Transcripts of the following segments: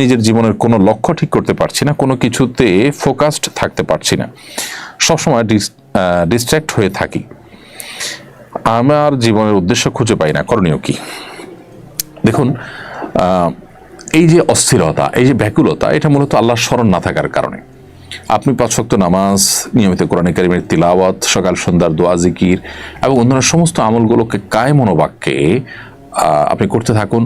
নিজের জীবনের কোনো লক্ষ্য ঠিক করতে পারছি না, কোনো কিছুতে ফোকাসড থাকতে পারছি না, সবসময় ডিস্ট্র্যাক্ট হয়ে থাকি, আমার জীবনের উদ্দেশ্য খুঁজে পাই না, করণীয় কি? দেখুন, এই যে অস্থিরতা, এই যে ব্যাকুলতা, এটা মূলত আল্লাহর স্মরণ না থাকার কারণে। আপনি 5 ওয়াক্ত নামাজ, নিয়মিত কোরআন কারীমের তিলাওয়াত, সকাল সন্ধ্যার দোয়া জিকির এবং অন্যান্য সমস্ত আমলগুলোকে কায়ে মনোবাক্যে আপনি করতে থাকুন,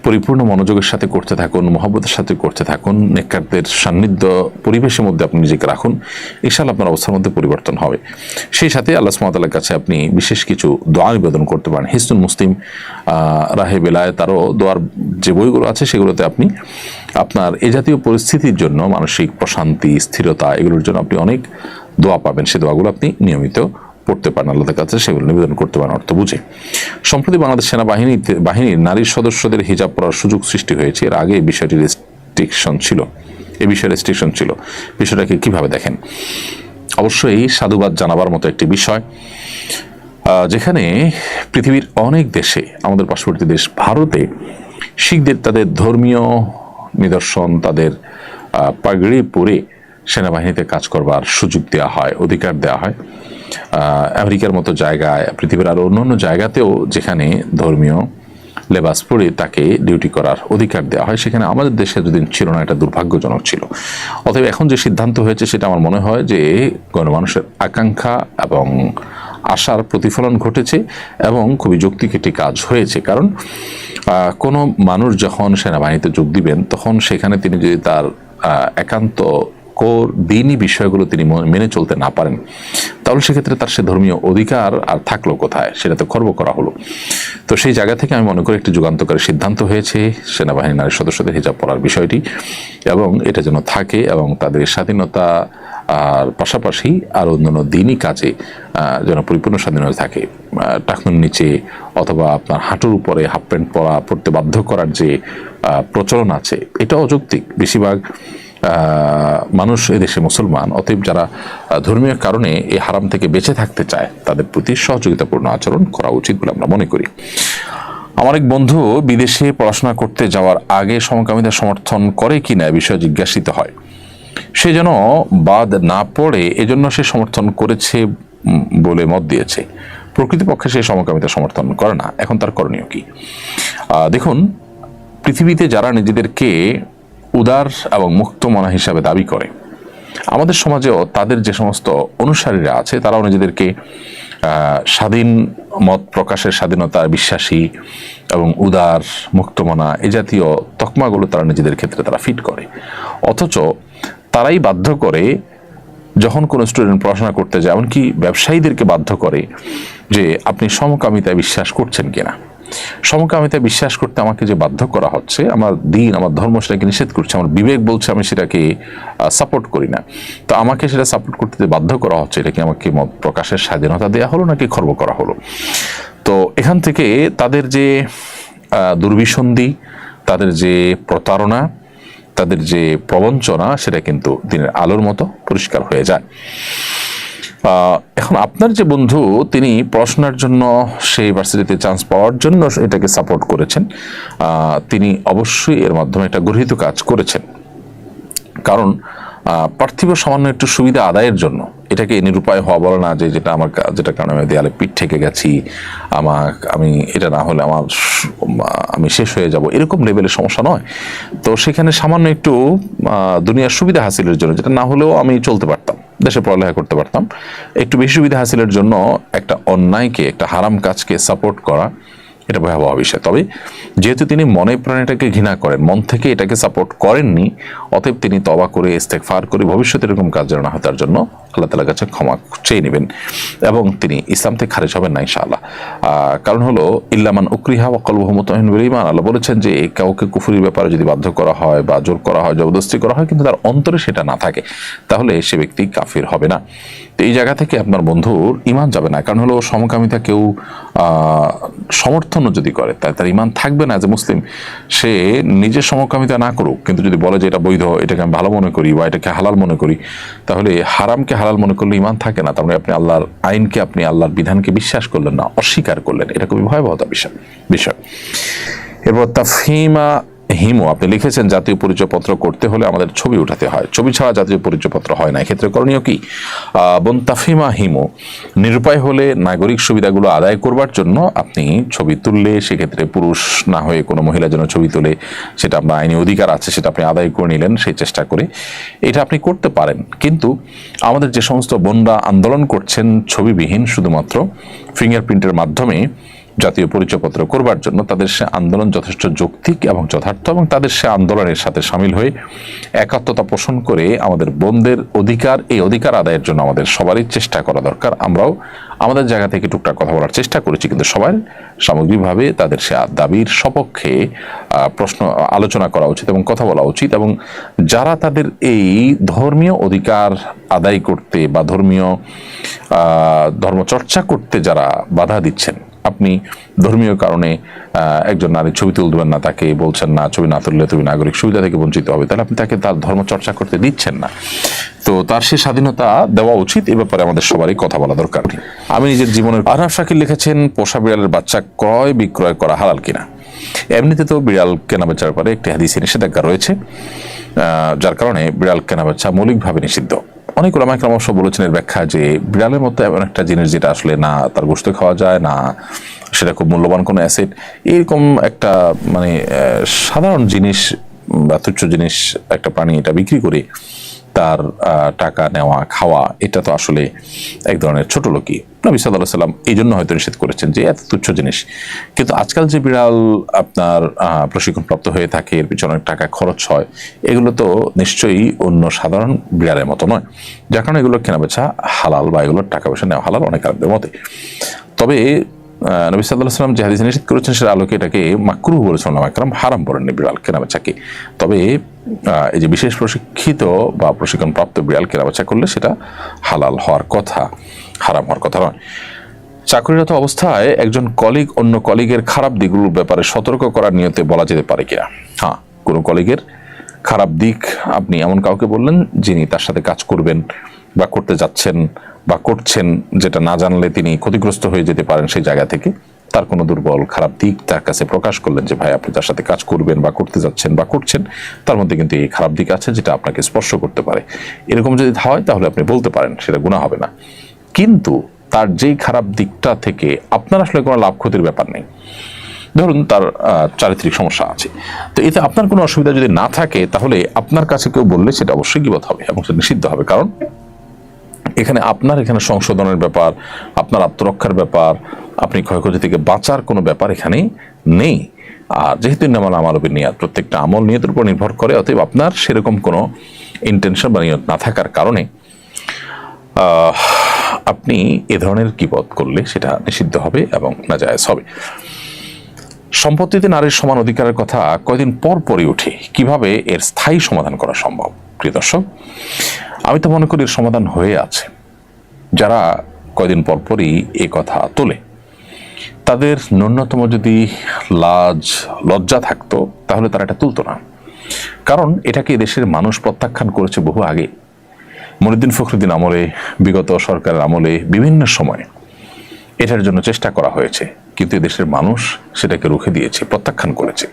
পরিপূর্ণ মনোযোগের সাথে করতে থাকুন, মহব্বতের সাথে করতে থাকুন, নেককারদের সান্নিধ্য পরিবেশের মধ্যে আপনি নিজেকে রাখুন, ইনশাআল্লাহ আপনার অবস্থার মধ্যে পরিবর্তন হবে। সেই সাথে আল্লাহ সুবহানাহু ওয়া তাআলার কাছে আপনি বিশেষ কিছু দোয়া নিবেদন করতে পারেন। হিসনুল মুসলিম, রাহে বেলায়েত, আরও দোয়ার যে বইগুলো আছে সেগুলোতে আপনি আপনার এ জাতীয় পরিস্থিতির জন্য, মানসিক প্রশান্তি, স্থিরতা, এগুলোর জন্য আপনি অনেক দোয়া পাবেন। সেই দোয়াগুলো আপনি নিয়মিত পড়তে পারেন, আল্লাহর কাছে সেগুলো নিবেদন করতে পারেন অর্থ বুঝে। সম্প্রতি বাংলাদেশ সেনাবাহিনীর নারী সদস্যদের হিজাব পরার সুযোগ সৃষ্টি হয়েছে। এর আগে এই বিষয়টি রেস্ট্রিকশন ছিল, এই বিষয়ে রেস্ট্রিকশন ছিল। বিষয়টাকে কিভাবে দেখেন? অবশ্যই সাধুবাদ জানাবার মতো একটি বিষয়, যেখানে পৃথিবীর অনেক দেশে, আমাদের পার্শ্ববর্তী দেশ ভারতে, শিখদের তাদের ধর্মীয় নিদর্শন, তাদের পাগড়ি পরে সেনাবাহিনীতে কাজ করবার সুযোগ দেওয়া হয়, অধিকার দেওয়া হয়। আমেরিকার মতো জায়গায়, পৃথিবীর আরও অন্যান্য জায়গাতেও যেখানে ধর্মীয় লেবাস পরে তাকে ডিউটি করার অধিকার দেওয়া হয়, সেখানে আমাদের দেশে যদিন ছিল না, এটা দুর্ভাগ্যজনক ছিল। অতএব এখন যে সিদ্ধান্ত হয়েছে সেটা আমার মনে হয় যে গণমানুষের আকাঙ্ক্ষা এবং আশার প্রতিফলন ঘটেছে এবং খুবই যৌক্তিক একটি কাজ হয়েছে। কারণ কোনো মানুষ যখন সেনাবাহিনীতে যোগ দিবেন, তখন সেখানে তিনি যদি তার একান্ত দিনই বিষয়গুলো তিনি মেনে চলতে না পারেন, তাহলে সেক্ষেত্রে তার সে ধর্মীয় অধিকার আর থাকলো কোথায়? সেটা তো খর্ব করা হলো। তো সেই জায়গা থেকে আমি মনে করি একটি যুগান্তকারী সিদ্ধান্ত হয়েছে সেনাবাহিনীর নারী সদস্যদের হিজাব পরার বিষয়টি, এবং এটা যেন থাকে এবং তাদের স্বাধীনতা আর পাশাপাশি আর অন্যান্য দিনই কাজে যেন পরিপূর্ণ স্বাধীনতা থাকে। টাকনুর নিচে অথবা আপনার হাঁটুর উপরে হাফ প্যান্ট পরতে বাধ্য করার যে প্রচলন আছে, এটা অযৌক্তিক। বেশিরভাগ মানুষ এদেশে মুসলমান, অতএব যারা ধর্মীয় কারণে এই হারাম থেকে বেঁচে থাকতে চায়, তাদের প্রতি সহযোগিতাপূর্ণ আচরণ করা উচিত বলে আমরা মনে করি। আমার এক বন্ধু বিদেশে পড়াশোনা করতে যাওয়ার আগে সমকামিতা সমর্থন করে কিনা এ বিষয়ে জিজ্ঞাসিত হয়। সে যেন বাদ না পড়ে এজন্য সে সমর্থন করেছে বলে মত দিয়েছে। প্রকৃতপক্ষে সে সমকামিতা সমর্থন করে না। এখন তার করণীয় কি? দেখুন, পৃথিবীতে যারা নিজেদেরকে উদার এবং মুক্ত মনা হিসাবে দাবি করে, আমাদের সমাজেও তাদের যে সমস্ত অনুসারীরা আছে, তারাও নিজেদেরকে স্বাধীন মত প্রকাশের স্বাধীনতার বিশ্বাসী এবং উদার, মুক্তমনা, এ জাতীয় তকমাগুলো তারা নিজেদের ক্ষেত্রে তারা ফিট করে। অথচ তারাই বাধ্য করে, যখন কোনো স্টুডেন্ট পড়াশোনা করতে যায়, এমনকি ব্যবসায়ীদেরকে বাধ্য করে যে আপনি সমকামিতায় বিশ্বাস করছেন কিনা। সমকামিতায় বিশ্বাস করতে আমাকে যে বাধ্য করা হচ্ছে, আমার দিন, আমার ধর্ম সেটাকে নিষেধ করছে, আমার বিবেক বলছে আমি সেটাকে সাপোর্ট করি না। তো আমাকে সেটা সাপোর্ট করতে যে বাধ্য করা হচ্ছে, এটা কি আমাকে মত প্রকাশের স্বাধীনতা দেওয়া হলো নাকি খর্ব করা হলো? তো এখান থেকে তাদের যে দুর্বিসন্ধি, তাদের যে প্রতারণা, তাদের যে প্রবঞ্চনা, সেটা কিন্তু দিনের আলোর মতো পরিষ্কার হয়ে যায়। এখন আপনার যে বন্ধু, তিনি পড়াশোনার জন্য সেই ইউনিভার্সিটিতে চান্স পাওয়ার জন্য এটাকে সাপোর্ট করেছেন, তিনি অবশ্যই এর মাধ্যমে একটা গর্হিত কাজ করেছেন। কারণ পার্থিব সামান্য একটু সুবিধা আদায়ের জন্য এটাকে নিরুপায় হওয়া বলে না, যে যেটা কারণে আমি দেয়ালে পিঠ ঠেকে গেছি, আমি এটা না হলে আমি শেষ হয়ে যাব, এরকম লেভেলের সমস্যা নয়। তো সেখানে সামান্য একটু দুনিয়ার সুবিধা হাসিলের জন্য, যেটা না হলেও আমি চলতে পারতাম, দেশে পড়ালেখা করতে পারতাম, একটু বেশি সুবিধা হাসিলের জন্য একটা অন্যায়কে, একটা হারাম কাজকে সাপোর্ট করা, এটা ভয়াবহ বিষয়। তবে যেহেতু তিনি মনে প্রাণে এটাকে ঘৃণা করেন, মন থেকে এটাকে সাপোর্ট করেননি, অতএব তিনি তওবা করে ইস্তেগফার করে ভবিষ্যতে এরকম কাজ যেন না হয় তার জন্য আল্লাহ তাআলার কাছে ক্ষমা চেয়ে নেবেন এবং তিনি ইসলাম থেকে খারিজ হবেন না ইনশাআল্লাহ। কারণ হলো ইল্লামান উকরিহা ওয়া কলবুহু মুতমাইন্নুন বিল ঈমান, আল্লাহ বলেছেন যে কাউকে কুফরির ব্যাপারে যদি বাধ্য করা হয় বা জোর করা হয়, জবরদস্তি করা হয়, কিন্তু তার অন্তরে সেটা না থাকে, তাহলে সে ব্যক্তি কাফির হবে না। তো এই জায়গা থেকে আপনার বন্ধুর ঈমান যাবে না। কারণ হলো সমকামিতা কেউ সমর্থনও যদি করে, তার ঈমান থাকবে না। যে মুসলিম, সে নিজে সমকামিতা না করুক, কিন্তু যদি বলে যে এটা বৈধ, এটাকে আমি ভালো মনে করি বা এটাকে হালাল মনে করি, তাহলে হারামকে হালাল মনে করলে ঈমান থাকে না। তার মানে আপনি আল্লাহর আইনকে, আপনি আল্লাহর বিধানকে বিশ্বাস করলেন না, অস্বীকার করলেন। এটা খুবই ভয়াবহতা বিষয়। এরপর তাফহিমা হিমু, আপনি লিখেছেন জাতীয় পরিচয়পত্র করতে হলে আমাদের ছবি উঠাতে হয়, ছবি ছাড়া জাতীয় পরিচয়পত্র হয় না, এক্ষেত্রে করণীয় কি? বোন তাফিমা হিমু, নিরুপায় হলে নাগরিক সুবিধাগুলো আদায় করবার জন্য আপনি ছবি তুললে, সেক্ষেত্রে পুরুষ না হয়ে কোনো মহিলা যেন ছবি তুলে, সেটা আপনার আইনি অধিকার আছে, সেটা আপনি আদায় করে নিলেন সেই চেষ্টা করে, এটা আপনি করতে পারেন। কিন্তু আমাদের যে সমস্ত বোনরা আন্দোলন করছেন ছবিবিহীন শুধুমাত্র ফিঙ্গারপ্রিন্টের মাধ্যমে জাতীয় পরিচয়পত্র করবার জন্য, তাদের সে আন্দোলন যথেষ্ট যৌক্তিক এবং যথার্থ, এবং তাদের সে আন্দোলনের সাথে সামিল হয়ে একাত্মতা পোষণ করে আমাদের বোনদের অধিকার, এই অধিকার আদায়ের জন্য আমাদের সবারই চেষ্টা করা দরকার। আমরাও আমাদের জায়গা থেকে টুকটাক কথা বলার চেষ্টা করেছি, কিন্তু সবার সামগ্রিকভাবে তাদের সে দাবির সপক্ষে প্রশ্ন আলোচনা করা উচিত এবং কথা বলা উচিত। এবং যারা তাদের এই ধর্মীয় অধিকার আদায় করতে বা ধর্মচর্চা করতে যারা বাধা দিচ্ছেন, আপনি ধর্মীয় কারণে একজন নারীর ছবি তুলে দেবেন না, তাকে বলছেন না ছবি না তুললে তুমি নাগরিক সুবিধা থেকে বঞ্চিত হবে, তাহলে আপনি তাকে তার ধর্মচর্চা করতে দিচ্ছেন না। তো তার সে স্বাধীনতা দেওয়া উচিত, এ ব্যাপারে আমাদের সবারই কথা বলা দরকার। আমি নিজের জীবনের আরহাম শাকিল লিখেছেন, পোষা বিড়ালের বাচ্চা ক্রয় বিক্রয় করা হালাল কিনা? এমনিতে তো বিড়াল কেনাবেচার ব্যাপারে একটি হাদিসে নিষেধাজ্ঞা রয়েছে, যার কারণে বিড়াল কেনাবেচা মৌলিকভাবে নিষিদ্ধ। অনেক ওলামা কেরাম অবশ্য বলেছেন এর ব্যাখ্যা যে বিড়ালের মতো এমন একটা জিনিস যেটা আসলে না তার গোশত খাওয়া যায়, না সেটা খুব মূল্যবান কোনো অ্যাসেট, এরকম একটা মানে সাধারণ জিনিস বা তুচ্ছ জিনিস একটা প্রাণী এটা বিক্রি করে তার টাকা নেওয়া খাওয়া, এটা তো আসলে এক ধরনের ছোট লোকই। নবী সাল্লাল্লাহু আলাইহি সাল্লাম এই জন্য হয়তো নিষেধ করেছেন যে এত তুচ্ছ জিনিস। কিন্তু আজকাল যে বিড়াল আপনার প্রশিক্ষণপ্রাপ্ত হয়ে থাকে, এর পিছনে অনেক টাকা খরচ হয়, এগুলো তো নিশ্চয়ই অন্য সাধারণ বিড়ালের মতো নয়, যার কারণে এগুলো কেনাবেচা হালাল বা এগুলোর টাকা পয়সা নেওয়া হালাল অনেক আরবদের মতে। তবে নবী সাল্লাল্লাহু আলাইহি সাল্লাম যে হাদিসে নিষেধ করেছেন সেটা আলোকে এটাকে মাকরুহ বলেছেন ওলামা কেরাম, হারাম বলেননি বিড়াল কেনাবেচাকে। তবে এই যে বিশেষ প্রশিক্ষিত বা প্রশিক্ষণপ্রাপ্ত বিড়াল কেনাবেচা করলে সেটা হালাল হওয়ার কথা, হারাম হওয়ার কথা নয়। চাকরিরত অবস্থায় একজন কলিগ অন্য কলিগের খারাপ দিকগুলোর ব্যাপারে সতর্ক করার নিয়তে বলা যেতে পারে কিনা? হ্যাঁ, কোনো কলিগের খারাপ দিক আপনি এমন কাউকে বললেন যিনি তার সাথে কাজ করবেন বা করতে যাচ্ছেন বা করছেন, যেটা না জানলে তিনি ক্ষতিগ্রস্ত হয়ে যেতে পারেন, সেই জায়গা থেকে তার কোনো দুর্বল খারাপ দিক তার কাছে প্রকাশ করলেন যে ভাই আপনি তার সাথে কাজ করবেন বা করতে যাচ্ছেন বা করছেন, তার মধ্যে কিন্তু এই খারাপ দিক আছে যেটা আপনাকে স্পর্শ করতে পারে, এরকম যদি হয় তাহলে আপনি বলতে পারেন, সেটা গুনাহ হবে না। কিন্তু তার যেই খারাপ দিকটা থেকে আপনার আসলে কোনো লাভ ক্ষতির ব্যাপার নেই, ধরুন তার চারিত্রিক সমস্যা আছে, তো এতে আপনার কোনো অসুবিধা যদি না থাকে তাহলে আপনার কাছে কেউ বললে সেটা অবশ্যই গীবত হবে এবং সেটা নিষিদ্ধ হবে। কারণ এখানে সংশোধনের ব্যাপার, আপনার আত্মরক্ষার ব্যাপার, আপনি ক্ষয়ক্ষতি থেকে বাঁচার কোনো ব্যাপার এখানে নেই। আর যেহেতু ইন্নামাল আমালু বিন্নিয়াত, প্রত্যেকটা আমল নিয়তের উপর নির্ভর করে, অতএব আপনার সেরকম কোনো ইন্টেনশন বা নিয়ত না থাকার কারণে আপনি এ ধরনের গীবত করলে সেটা নিষিদ্ধ হবে এবং নাজায়েজ হবে। সম্পত্তিতে নারীর সমান অধিকারের কথা কয়দিন পর পরই ওঠে, কিভাবে এর স্থায়ী সমাধান করা সম্ভব? প্রিয় দর্শক, আমি তো মনে করি এর সমাধান হয়ে আছে। যারা কয়দিন পর পরই এ কথা তোলে, তাদের ন্যূনতম যদি লজ্জা থাকতো তাহলে তারা এটা তুলতো না। কারণ এটাকে দেশের মানুষ প্রত্যাখ্যান করেছে বহু আগে। মনিউদ্দিন ফখরুদ্দিন আমলে, বিগত সরকারের আমলে বিভিন্ন সময় এটার জন্য চেষ্টা করা হয়েছে, কিন্তু দেশের মানুষ সেটাকে রুখে দিয়েছে, প্রত্যাখ্যান করেছে।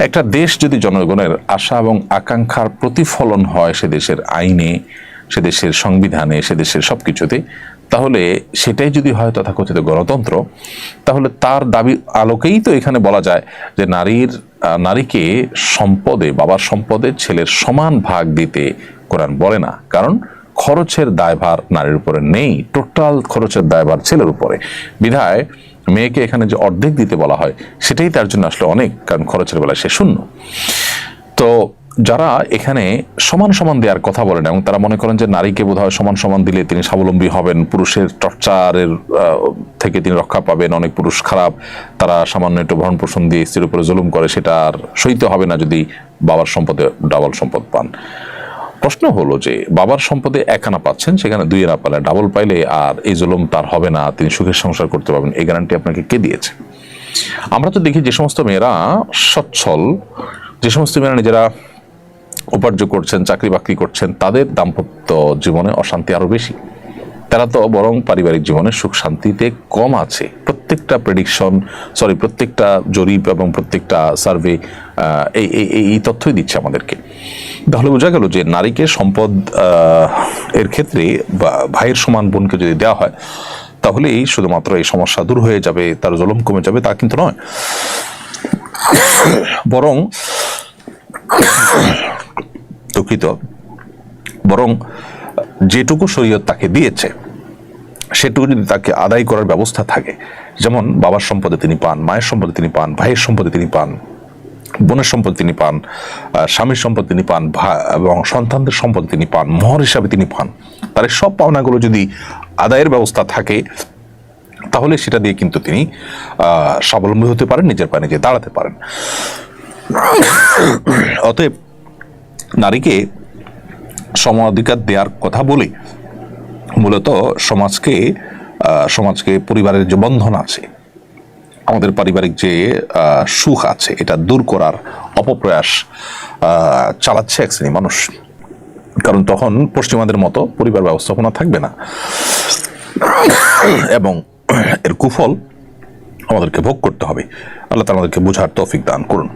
একটা দেশ যদি জনগণের আশা এবং আকাঙ্ক্ষার প্রতিফলন হয় সে দেশের আইনে, সে দেশের সংবিধানে, সে দেশের সবকিছুতে, তাহলে সেটাই যদি হয় তথাকথিত গণতন্ত্র, তাহলে তার দাবি আলোকেই তো এখানে বলা যায় যে নারীকে সম্পদে, বাবার সম্পদে ছেলের সমান ভাগ দিতে কোরআন বলে না। কারণ খরচের দায়ভার নারীর উপরে নেই, টোটাল খরচের দায়ভার ছেলের উপরে। বিধায় মেয়েকে এখানে যে অর্ধেক দিতে বলা হয় সেটাই তার জন্য আসলে অনেক, কারণ খরচের বেলায় সে শূন্য। তো যারা এখানে সমান সমান দেওয়ার কথা বলেন এবং তারা মনে করেন যে নারীকে বোধহয় সমান সমান দিলে তিনি স্বাবলম্বী হবেন, পুরুষের টর্চারের থেকে তিনি রক্ষা পাবেন, অনেক পুরুষ খারাপ, তারা সামান্য একটু ভরণ পোষণ দিয়ে স্ত্রীর উপরে জুলুম করে, সেটা আর সইতে হবে না যদি বাবার সম্পদে ডাবল সম্পদ পান। প্রশ্ন হলো যে বাবার সম্পদে এক আনা পাচ্ছেন, সেখানে দুই আনা পালে, ডাবল পাইলে আর এই জুলুম তার হবে না, তিনি সুখের সংসার করতে পারবেন, এই গ্যারান্টি আপনাকে কে দিয়েছে? আমরা তো দেখি যে সমস্ত মেয়েরা সচ্ছল, যে সমস্ত মেয়েরা নিজেরা উপার্জন করছেন, চাকরি বাকরি করছেন, তাদের দাম্পত্য জীবনে অশান্তি আরো বেশি। তারা তো বরং পারিবারিক জীবনে সুখ শান্তিতে কম আছে। প্রত্যেকটা প্রত্যেকটা জরিপ এবং প্রত্যেকটা সার্ভে এই তথ্যই দিচ্ছে আমাদেরকে। তাহলে বোঝা গেল যে নারীকে সম্পদ এর ক্ষেত্রে বা ভাইয়ের সমান বোনকে যদি দেওয়া হয় তাহলেই শুধুমাত্র এই সমস্যা দূর হয়ে যাবে, তার জুলুম কমে যাবে, তা কিন্তু নয়। বরং বরং যেটুকু শরীয়ত তাকে দিয়েছে সেটুকু যদি তাকে আদায় করার ব্যবস্থা থাকে, যেমন বাবার সম্পদে তিনি পান, মায়ের সম্পদে তিনি পান, ভাইয়ের সম্পদে তিনি পান, বোনের সম্পদ তিনি পান, স্বামীর সম্পদ তিনি পান, এবং সন্তানদের সম্পদ তিনি পান, মোহর হিসাবে তিনি পান, তার সব পাওনাগুলো যদি আদায়ের ব্যবস্থা থাকে তাহলে সেটা দিয়ে কিন্তু তিনি স্বাবলম্বী হতে পারেন, নিজের পায়ে নিজে দাঁড়াতে পারেন। অতএব নারীকে সম অধিকার দেওয়ার কথা বলে মূলত সমাজকে পরিবারের যে বন্ধন আছে, আমাদের পারিবারিক যে সুখ আছে, এটা দূর করার অপপ্রয়াস চালাচ্ছে এক শ্রেণী মানুষ। কারণ তখন পশ্চিমাদের মতো পরিবার ব্যবস্থাপনা থাকবে না এবং এর কুফল আমাদেরকে ভোগ করতে হবে। আল্লাহ তাআলা আমাদেরকে বুঝার তৌফিক দান করুন।